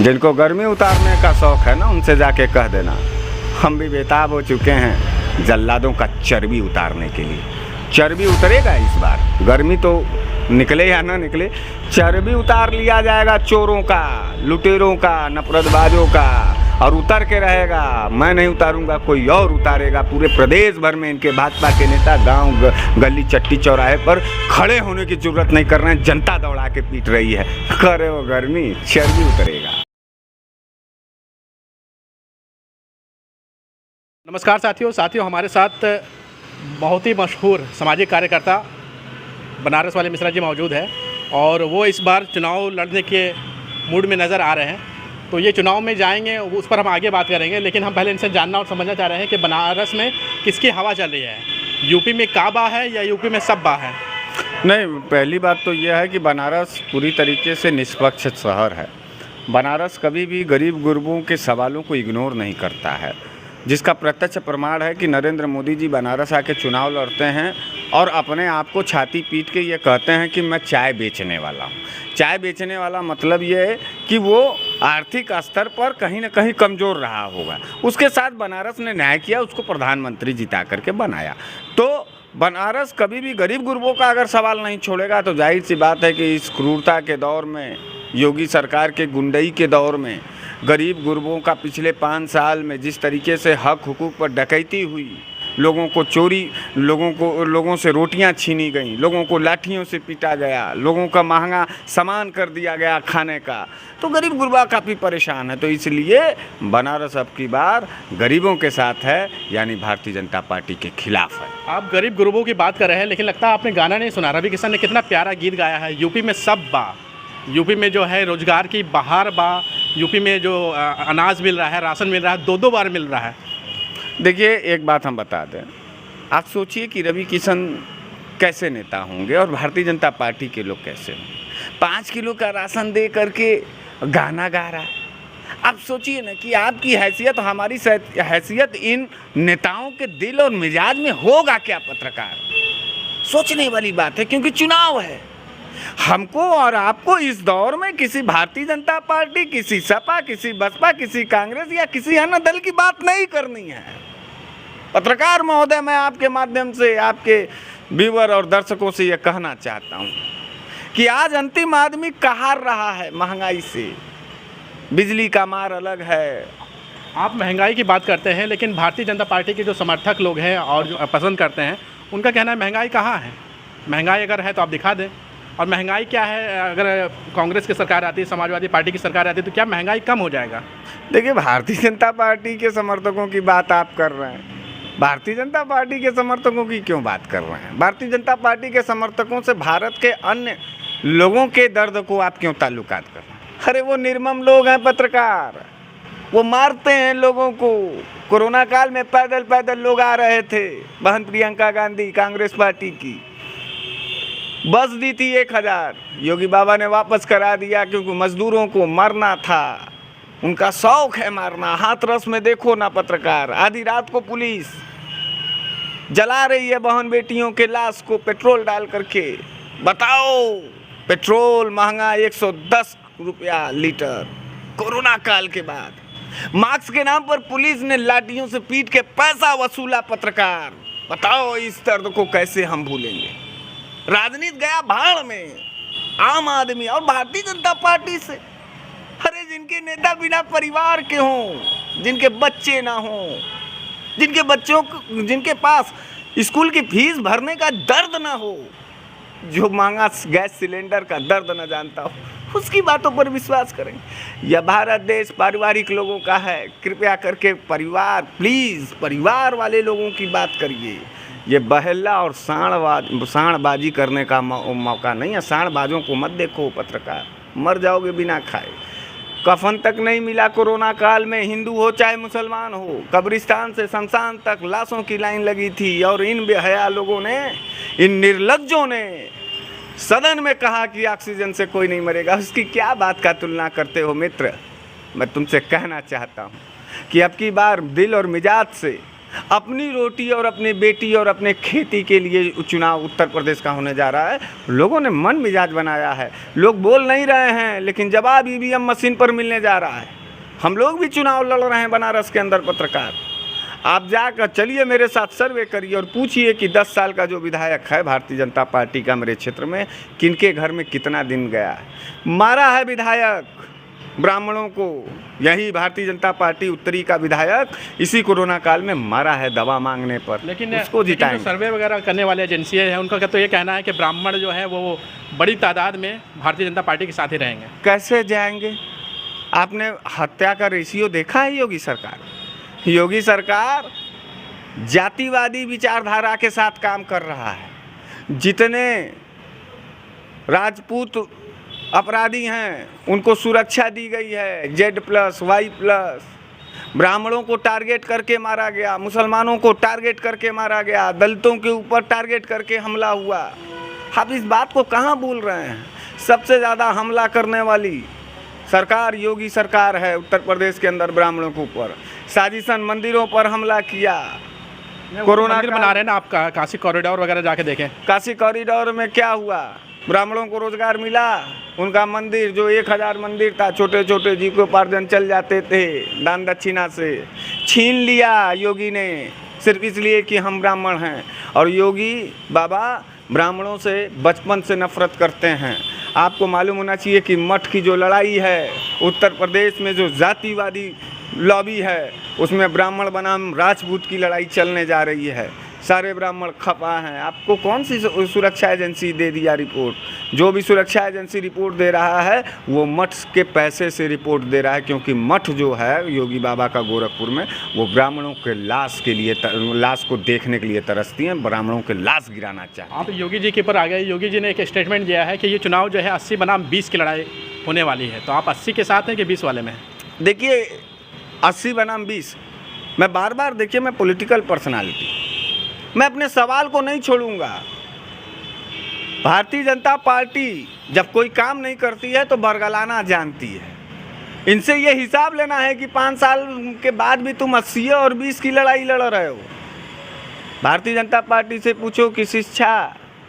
जिनको गर्मी उतारने का शौक़ है ना, उनसे जाके कह देना हम भी बेताब हो चुके हैं जल्लादों का चर्बी उतारने के लिए। चर्बी उतरेगा इस बार, गर्मी तो निकले या ना निकले, चर्बी उतार लिया जाएगा चोरों का, लुटेरों का, नफरतबाजों का, और उतर के रहेगा। मैं नहीं उतारूंगा, कोई और उतारेगा। पूरे प्रदेश भर में इनके भाजपा के नेता गांव गली चट्टी चौराहे पर खड़े होने की जरूरत नहीं कर रहे हैं, जनता दौड़ा के पीट रही है। करे वो गर्मी, चर्बी उतरेगा। नमस्कार साथियों, हमारे साथ बहुत ही मशहूर सामाजिक कार्यकर्ता बनारस वाले मिश्रा जी मौजूद है और वो इस बार चुनाव लड़ने के मूड में नज़र आ रहे हैं। तो ये चुनाव में जाएंगे, उस पर हम आगे बात करेंगे, लेकिन हम पहले इनसे जानना और समझना चाह रहे हैं कि बनारस में किसकी हवा चल रही है। यूपी में काबा है या यूपी में सब्बा है? नहीं, पहली बात तो यह है कि बनारस पूरी तरीके से निष्पक्ष शहर है। बनारस कभी भी गरीब गुरबों के सवालों को इग्नोर नहीं करता है, जिसका प्रत्यक्ष प्रमाण है कि नरेंद्र मोदी जी बनारस आके चुनाव लड़ते हैं और अपने आप को छाती पीट के ये कहते हैं कि मैं चाय बेचने वाला हूँ। चाय बेचने वाला मतलब ये है कि वो आर्थिक स्तर पर कहीं ना कहीं कमज़ोर रहा होगा। उसके साथ बनारस ने न्याय किया, उसको प्रधानमंत्री जिता करके बनाया। तो बनारस कभी भी गरीब गुरबों का अगर सवाल नहीं छोड़ेगा तो जाहिर सी बात है कि इस क्रूरता के दौर में, योगी सरकार के गुंडई के दौर में, गरीब गुरबों का पिछले 5 साल में जिस तरीके से हक हुकूक पर डकैती हुई, लोगों को चोरी, लोगों से रोटियां छीनी गईं, लोगों को लाठियों से पीटा गया, लोगों का महंगा सामान कर दिया गया खाने का, तो गरीब गुरबा काफ़ी परेशान है। तो इसलिए बनारस अब की बार गरीबों के साथ है, यानी भारतीय जनता पार्टी के खिलाफ है। आप गरीब गुरबों की बात कर रहे हैं, लेकिन लगता है आपने गाना नहीं सुना। रवि किशन ने कितना प्यारा गीत गाया है, यूपी में सब बा, यूपी में जो है रोजगार की बहार बा, यूपी में जो अनाज मिल रहा है, राशन मिल रहा है, 2-2 बार मिल रहा है। देखिए, एक बात हम बता दें, आप सोचिए कि रवि किशन कैसे नेता होंगे और भारतीय जनता पार्टी के लोग कैसे होंगे। 5 किलो का राशन दे करके गाना गा रहा है। आप सोचिए ना कि आपकी हैसियत, हमारी हैसियत इन नेताओं के दिल और मिजाज में होगा क्या? पत्रकार, सोचने वाली बात है, क्योंकि चुनाव है। हमको और आपको इस दौर में किसी भारतीय जनता पार्टी, किसी सपा, किसी बसपा, किसी कांग्रेस या किसी अन्य दल की बात नहीं करनी है। पत्रकार महोदय, मैं आपके माध्यम से आपके व्यूअर और दर्शकों से यह कहना चाहता हूं कि आज अंतिम आदमी कहार रहा है महंगाई से। बिजली का मार अलग है। आप महंगाई की बात करते हैं, लेकिन भारतीय जनता पार्टी के जो समर्थक लोग हैं और जो पसंद करते हैं, उनका कहना है महंगाई कहाँ है। महंगाई अगर है तो आप दिखा दें। और महंगाई क्या है, अगर कांग्रेस की सरकार आती है, समाजवादी पार्टी की सरकार आती है, तो क्या महंगाई कम हो जाएगा? देखिए, भारतीय जनता पार्टी के समर्थकों की बात आप कर रहे हैं। भारतीय जनता पार्टी के समर्थकों की क्यों बात कर रहे हैं? भारतीय जनता पार्टी के समर्थकों से भारत के अन्य लोगों के दर्द को आप क्यों ताल्लुकात कर रहे हैं? अरे वो निर्मम लोग हैं पत्रकार, वो मारते हैं लोगों को। कोरोना काल में पैदल पैदल लोग आ रहे थे। बहन प्रियंका गांधी कांग्रेस पार्टी की बस दी थी 1000, योगी बाबा ने वापस करा दिया, क्योंकि मजदूरों को मरना था, उनका शौक है मारना। हाथरस में देखो ना पत्रकार, आधी रात को पुलिस जला रही है बहन बेटियों के लाश को पेट्रोल डाल करके। बताओ, पेट्रोल महंगा 110 रुपया लीटर कोरोना काल के बाद। मास्क के नाम पर पुलिस ने लाठियों से पीट के पैसा वसूला। पत्रकार, बताओ इस दर्द को कैसे हम भूलेंगे? राजनीति गया भाड़ में, आम आदमी और भारतीय जनता पार्टी से। अरे जिनके नेता बिना परिवार के हों, जिनके बच्चे ना हों, जिनके बच्चों को, जिनके पास स्कूल की फीस भरने का दर्द ना हो, जो महंगा गैस सिलेंडर का दर्द ना जानता हो, उसकी बातों पर विश्वास करें। यह भारत देश पारिवारिक लोगों का है। कृपया करके परिवार, प्लीज़ परिवार वाले लोगों की बात करिए। ये बहेला और सांडबाजी करने का मौका नहीं है। सांडबाजों को मत देखो पत्रकार, मर जाओगे बिना खाए। कफन तक नहीं मिला कोरोना काल में, हिंदू हो चाहे मुसलमान हो। कब्रिस्तान से शमशान तक लाशों की लाइन लगी थी, और इन बेहया लोगों ने, इन निर्लज्जों ने सदन में कहा कि ऑक्सीजन से कोई नहीं मरेगा। उसकी क्या बात का तुलना करते हो मित्र? मैं तुमसे कहना चाहता हूँ कि अब की बार दिल और मिजाज से अपनी रोटी और अपनी बेटी और अपने खेती के लिए चुनाव उत्तर प्रदेश का होने जा रहा है। लोगों ने मन मिजाज बनाया है, लोग बोल नहीं रहे हैं, लेकिन जवाब ईवीएम मशीन पर मिलने जा रहा है। हम लोग भी चुनाव लड़ रहे हैं बनारस के अंदर। पत्रकार, आप जाकर चलिए मेरे साथ सर्वे करिए और पूछिए कि 10 साल का जो विधायक है भारतीय जनता पार्टी का मेरे क्षेत्र में, किनके घर में कितना दिन गया है। मारा है विधायक ब्राह्मणों को, यही भारतीय जनता पार्टी उत्तरी का विधायक इसी कोरोना काल में मारा है दवा मांगने पर। लेकिन उसको जिताएंगे। सर्वे वगैरह करने वाले एजेंसियाँ हैं, उनका तो ये कहना है कि ब्राह्मण जो है वो बड़ी तादाद में भारतीय जनता पार्टी के साथ ही रहेंगे। कैसे जाएंगे? आपने हत्या का रेशियो देखा है योगी सरकार? योगी सरकार जातिवादी विचारधारा के साथ काम कर रहा है। जितने राजपूत अपराधी हैं उनको सुरक्षा दी गई है, Z+, Y+। ब्राह्मणों को टारगेट करके मारा गया, मुसलमानों को टारगेट करके मारा गया, दलितों के ऊपर टारगेट करके हमला हुआ। आप इस बात को कहाँ भूल रहे हैं? सबसे ज़्यादा हमला करने वाली सरकार योगी सरकार है उत्तर प्रदेश के अंदर। ब्राह्मणों के ऊपर साजिशन मंदिरों पर हमला किया। कोरोना मंदिर बना रहे हैं ना, आप काशी कॉरिडोर वगैरह जाके देखें। काशी कॉरिडोर में क्या हुआ? ब्राह्मणों को रोजगार मिला। उनका मंदिर जो 1000 मंदिर था, छोटे छोटे जीविकोपार्जन चल जाते थे दान दक्षिणा से, छीन लिया योगी ने, सिर्फ इसलिए कि हम ब्राह्मण हैं। और योगी बाबा ब्राह्मणों से बचपन से नफरत करते हैं। आपको मालूम होना चाहिए कि मठ की जो लड़ाई है उत्तर प्रदेश में, जो जातिवादी लॉबी है, उसमें ब्राह्मण बनाम राजपूत की लड़ाई चलने जा रही है। सारे ब्राह्मण खपा हैं। आपको कौन सी सुरक्षा एजेंसी दे दिया रिपोर्ट? जो भी सुरक्षा एजेंसी रिपोर्ट दे रहा है वो मठ के पैसे से रिपोर्ट दे रहा है, क्योंकि मठ जो है योगी बाबा का गोरखपुर में, वो ब्राह्मणों के लाश के लिए, लाश को देखने के लिए तरसती हैं, ब्राह्मणों के लाश गिराना चाहते हैं। आप योगी जी के ऊपर आ गए। योगी जी ने एक स्टेटमेंट दिया है कि ये चुनाव जो है 80 बनाम 20 की लड़ाई होने वाली है। तो आप 80 के साथ हैं कि 20 वाले में? देखिए 80 बनाम 20, मैं बार बार, देखिए मैं पॉलिटिकल पर्सनालिटी, मैं अपने सवाल को नहीं छोड़ूंगा। भारतीय जनता पार्टी जब कोई काम नहीं करती है तो बरगलाना जानती है। इनसे ये हिसाब लेना है कि 5 साल के बाद भी तुम 80 और 20 की लड़ाई लड़ रहे हो। भारतीय जनता पार्टी से पूछो कि शिक्षा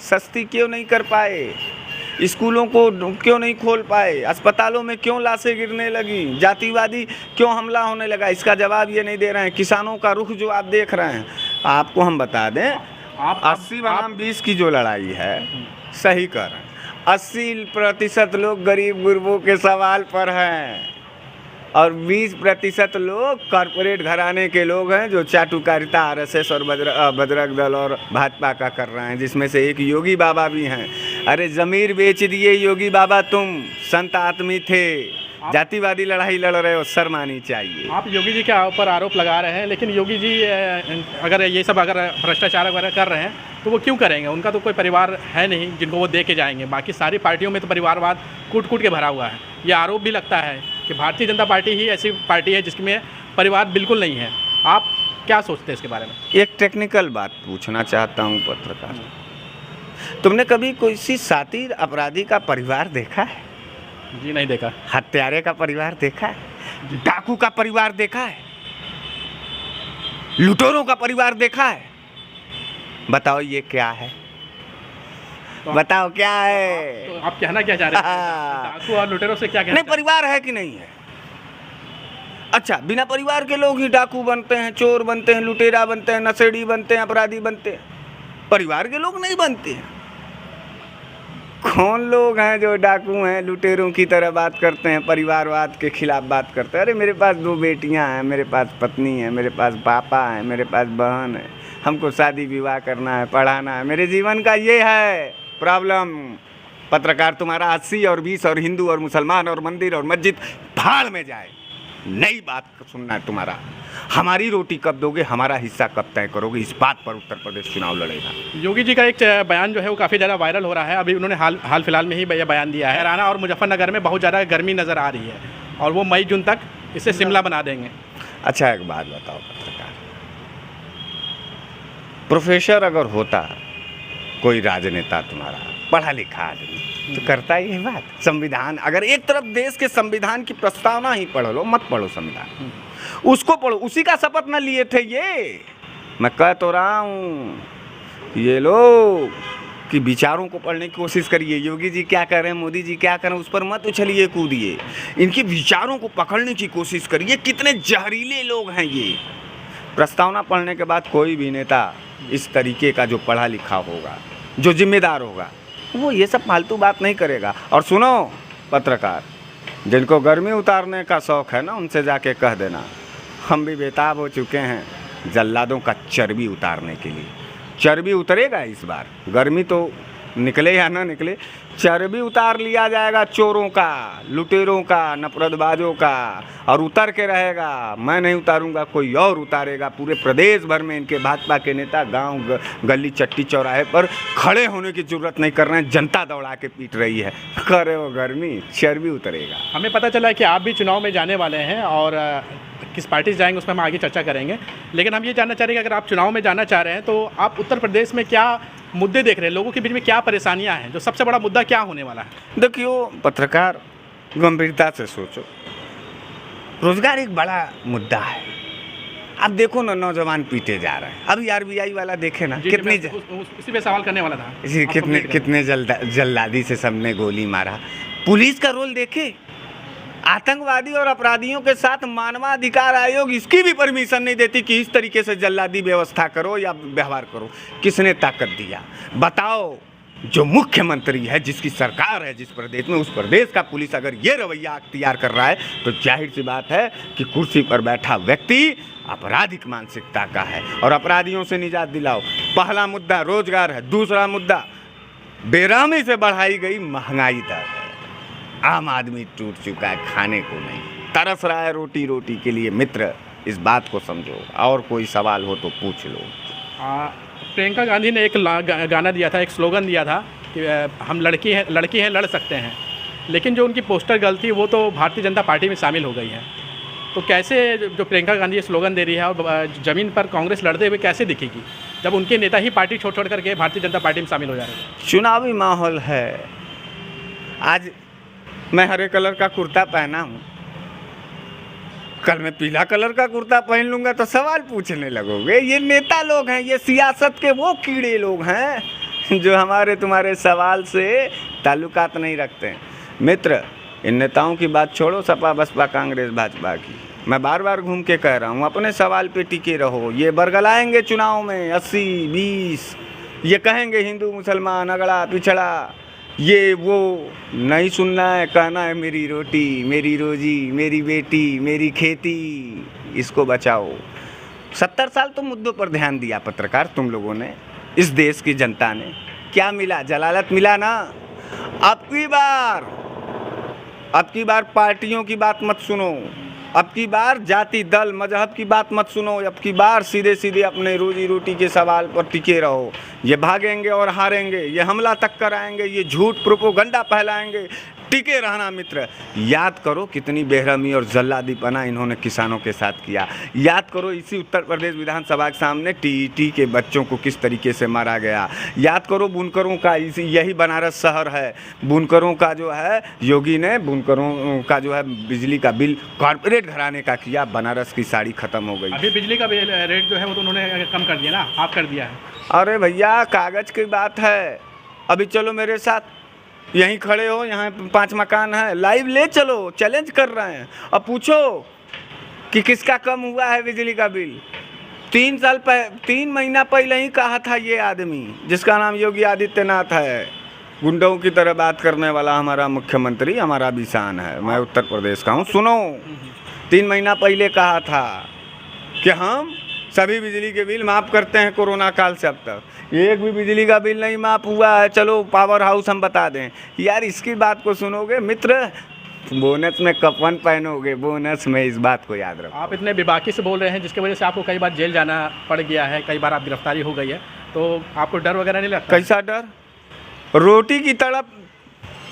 सस्ती क्यों नहीं कर पाए, स्कूलों को क्यों नहीं खोल पाए, अस्पतालों में क्यों लाशें गिरने लगी, जातिवादी क्यों हमला होने लगा, इसका जवाब ये नहीं दे रहे हैं। किसानों का रुख जो आप देख रहे हैं, आपको हम बता दें, आप 80 बनाम 20 की जो लड़ाई है सही कर रहे हैं। 80% लोग गरीब गुरबों के सवाल पर हैं और 20% लोग कॉरपोरेट घराने के लोग हैं जो चाटुकारिता RSS और बजरंग दल और भाजपा का कर रहे हैं, जिसमें से एक योगी बाबा भी हैं। अरे ज़मीर बेच दिए योगी बाबा, तुम संत आदमी थे, जातिवादी लड़ाई लड़ रहे हो, शर्म आनी चाहिए। आप योगी जी के ऊपर आरोप लगा रहे हैं, लेकिन योगी जी अगर ये सब अगर भ्रष्टाचार वगैरह कर रहे हैं तो वो क्यों करेंगे? उनका तो कोई परिवार है नहीं जिनको वो दे के जाएंगे। बाकी सारी पार्टियों में तो परिवारवाद कूट कूट के भरा हुआ है। ये आरोप भी लगता है कि भारतीय जनता पार्टी ही ऐसी पार्टी है जिसमें परिवार बिल्कुल नहीं है। आप क्या सोचते हैं इसके बारे में? एक टेक्निकल बात पूछना चाहता हूँ पत्रकार, तुमने कभी कोई सी शातिर अपराधी का परिवार देखा है? जी नहीं देखा। हत्यारे का परिवार देखा है? डाकू का परिवार देखा है? लुटेरों का परिवार देखा है? बताओ ये क्या है? तो बताओ क्या है? तो आप कहना क्या चाह रहे हैं? डाकू और लुटेरों से क्या कहना? नहीं, परिवार है कि नहीं है? अच्छा, बिना परिवार के लोग ही डाकू बनते हैं, चोर बनते हैं, लुटेरा बनते हैं, नशेड़ी बनते हैं, अपराधी बनते हैं, परिवार के लोग नहीं बनते हैं। कौन लोग हैं जो डाकू हैं, लुटेरों की तरह बात करते हैं, परिवारवाद के खिलाफ बात करते हैं? अरे मेरे पास 2 बेटियां हैं, मेरे पास पत्नी है, मेरे पास पापा है, मेरे पास बहन है, हमको शादी विवाह करना है, पढ़ाना है, मेरे जीवन का ये है प्रॉब्लम। पत्रकार तुम्हारा 80 और 20 और हिंदू और मुसलमान और मंदिर और मस्जिद भाड़ में जाए, नई बात सुनना है तुम्हारा। हमारी रोटी कब दोगे, हमारा हिस्सा कब तय करोगे, इस बात पर उत्तर प्रदेश चुनाव लड़ेगा। योगी जी का एक बयान जो है वो काफ़ी ज़्यादा वायरल हो रहा है। अभी उन्होंने हाल फिलहाल में ही यह बयान दिया है, हरियाणा और मुजफ्फरनगर में बहुत ज़्यादा गर्मी नज़र आ रही है और वो मई जून तक इसे शिमला बना देंगे। अच्छा, एक बात बताओ पत्रकार, प्रोफेसर अगर होता कोई राजनेता तुम्हारा पढ़ा लिखा आदमी तो करता ही है बात। संविधान, अगर एक तरफ देश के संविधान की प्रस्तावना ही पढ़ लो, मत पढ़ो संविधान, उसको पढ़ो। उसी का शपथ न लिए थे ये, मैं कह तो रहा हूँ ये लोग कि विचारों को पढ़ने की कोशिश करिए। योगी जी क्या कर रहे हैं, मोदी जी क्या कर रहे हैं, उस पर मत उछलिए कूदिए। इनके विचारों को पकड़ने की कोशिश करिए। कितने जहरीले लोग हैं ये। प्रस्तावना पढ़ने के बाद कोई भी नेता इस तरीके का जो पढ़ा लिखा होगा, जो जिम्मेदार होगा, वो ये सब फालतू बात नहीं करेगा। और सुनो पत्रकार, जिनको गर्मी उतारने का शौक़ है ना, उनसे जाके कह देना हम भी बेताब हो चुके हैं जल्लादों का चर्बी उतारने के लिए। चर्बी उतरेगा इस बार, गर्मी तो निकले या ना निकले, चर्बी उतार लिया जाएगा चोरों का, लुटेरों का, नफरतबाजों का, और उतर के रहेगा। मैं नहीं उतारूंगा, कोई और उतारेगा। पूरे प्रदेश भर में इनके भाजपा के नेता गांव गली चट्टी चौराहे पर खड़े होने की जरूरत नहीं कर रहे हैं, जनता दौड़ा के पीट रही है। करे वो गर्मी, चर्बी उतरेगा। हमें पता चला है कि आप भी चुनाव में जाने वाले हैं और किस पार्टी से जाएंगे उस पर हम आगे चर्चा करेंगे, लेकिन हम ये जानना चाह रहे हैं कि अगर आप चुनाव में जाना चाह रहे हैं तो आप उत्तर प्रदेश में क्या मुद्दे देख रहे हैं, लोगों के बीच में क्या परेशानियां हैं, जो सबसे बड़ा मुद्दा क्या होने वाला है? देखियो पत्रकार, गंभीरता से सोचो। रोजगार एक बड़ा मुद्दा है। अब देखो ना, नौजवान पीटे जा रहे हैं। अभी आरबीआई वाला देखे ना, कितनी इसी पे सवाल करने वाला था। कितने जल्लादी से सबने गोली मारा। पुलिस का रोल देखे, आतंकवादी और अपराधियों के साथ मानवाधिकार आयोग इसकी भी परमिशन नहीं देती कि इस तरीके से जल्लादी व्यवस्था करो या व्यवहार करो। किसने ताकत दिया बताओ? जो मुख्यमंत्री है, जिसकी सरकार है जिस प्रदेश में, उस प्रदेश का पुलिस अगर ये रवैया अख्तियार कर रहा है तो जाहिर सी बात है कि कुर्सी पर बैठा व्यक्ति आपराधिक मानसिकता का है। और अपराधियों से निजात दिलाओ। पहला मुद्दा रोजगार है। दूसरा मुद्दा बेरहमी से बढ़ाई गई महंगाई दर है। आम आदमी टूट चुका है, खाने को नहीं, तरस रहा है रोटी रोटी के लिए। मित्र, इस बात को समझो। और कोई सवाल हो तो पूछ लो। प्रियंका गांधी ने एक गाना दिया था, एक स्लोगन दिया था कि हम लड़की हैं लड़ सकते हैं, लेकिन जो उनकी पोस्टर गर्ल थी वो तो भारतीय जनता पार्टी में शामिल हो गई है। तो कैसे जो प्रियंका गांधी ये स्लोगन दे रही है और ज़मीन पर कांग्रेस लड़ते हुए कैसे दिखेगी जब उनके नेता ही पार्टी छोड़ करके भारतीय जनता पार्टी में शामिल हो जा रहे हैं? चुनावी माहौल है। आज मैं हरे कलर का कुर्ता पहना हूँ, कल मैं पीला कलर का कुर्ता पहन लूँगा तो सवाल पूछने लगोगे। ये नेता लोग हैं, ये सियासत के वो कीड़े लोग हैं जो हमारे तुम्हारे सवाल से ताल्लुकात नहीं रखते हैं। मित्र, इन नेताओं की बात छोड़ो, सपा बसपा कांग्रेस भाजपा की। मैं बार बार घूम के कह रहा हूँ, अपने सवाल पे टिके रहो। ये बरगलाएंगे चुनाव में 80-20, ये कहेंगे हिंदू मुसलमान, अगड़ा पिछड़ा, ये वो नहीं सुनना है। कहना है मेरी रोटी, मेरी रोजी, मेरी बेटी, मेरी खेती, इसको बचाओ। 70 साल तो मुद्दों पर ध्यान दिया पत्रकार तुम लोगों ने, इस देश की जनता ने। क्या मिला? जलालत मिला ना। अब की बार पार्टियों की बात मत सुनो। अब की बार जाति दल मजहब की बात मत सुनो। अब की बार सीधे सीधे अपने रोजी रोटी के सवाल पर टिके रहो। ये भागेंगे और हारेंगे, ये हमला तक कराएंगे, ये झूठ प्रोपोगंडा फैलाएंगे। टिके रहना मित्र। याद करो कितनी बेरहमी और जल्लादीपना इन्होंने किसानों के साथ किया। याद करो इसी उत्तर प्रदेश विधानसभा के सामने टीईटी के बच्चों को किस तरीके से मारा गया। याद करो बुनकरों का, यही बनारस शहर है, बुनकरों का जो है, योगी ने बुनकरों का जो है बिजली का बिल कॉर्पोरेट घराने का किया। बनारस की साड़ी खत्म हो गई। अभी बिजली का रेट जो है वो तो उन्होंने कम कर दिया ना, हाफ कर दिया है। अरे भैया कागज़ की बात है। अभी चलो मेरे साथ, यहीं खड़े हो, यहाँ 5 मकान है, लाइव ले चलो, चैलेंज कर रहे हैं। अब पूछो कि किसका कम हुआ है बिजली का बिल। 3 महीना पहले ही कहा था ये आदमी, जिसका नाम योगी आदित्यनाथ है। गुंडों की तरह बात करने वाला हमारा मुख्यमंत्री हमारा भी शान है। मैं उत्तर प्रदेश का हूँ। सुनो, 3 महीना पहले कहा था कि हम सभी बिजली के बिल माफ़ करते हैं। कोरोना काल से अब तक एक भी बिजली का बिल नहीं माफ़ हुआ है। चलो पावर हाउस हम बता दें। यार इसकी बात को सुनोगे मित्र, बोनस में कफन पहनोगे, बोनस में। इस बात को याद रखो। आप इतने बेबाकी से बोल रहे हैं जिसकी वजह से आपको कई बार जेल जाना पड़ गया है, कई बार आप गिरफ्तारी हो गई है, तो आपको डर वगैरह नहीं लगता? कैसा डर? रोटी की तड़प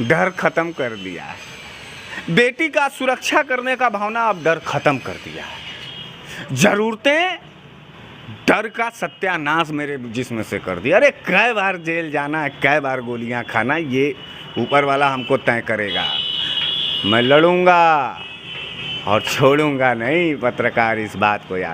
डर खत्म कर दिया है। बेटी का सुरक्षा करने का भावना अब डर खत्म कर दिया है। ज़रूरतें डर का सत्यानाश मेरे जिस्म से कर दिया। अरे कई बार जेल जाना है, कई बार गोलियां खाना, ये ऊपर वाला हमको तय करेगा। मैं लड़ूंगा और छोड़ूंगा नहीं। पत्रकार, इस बात को याद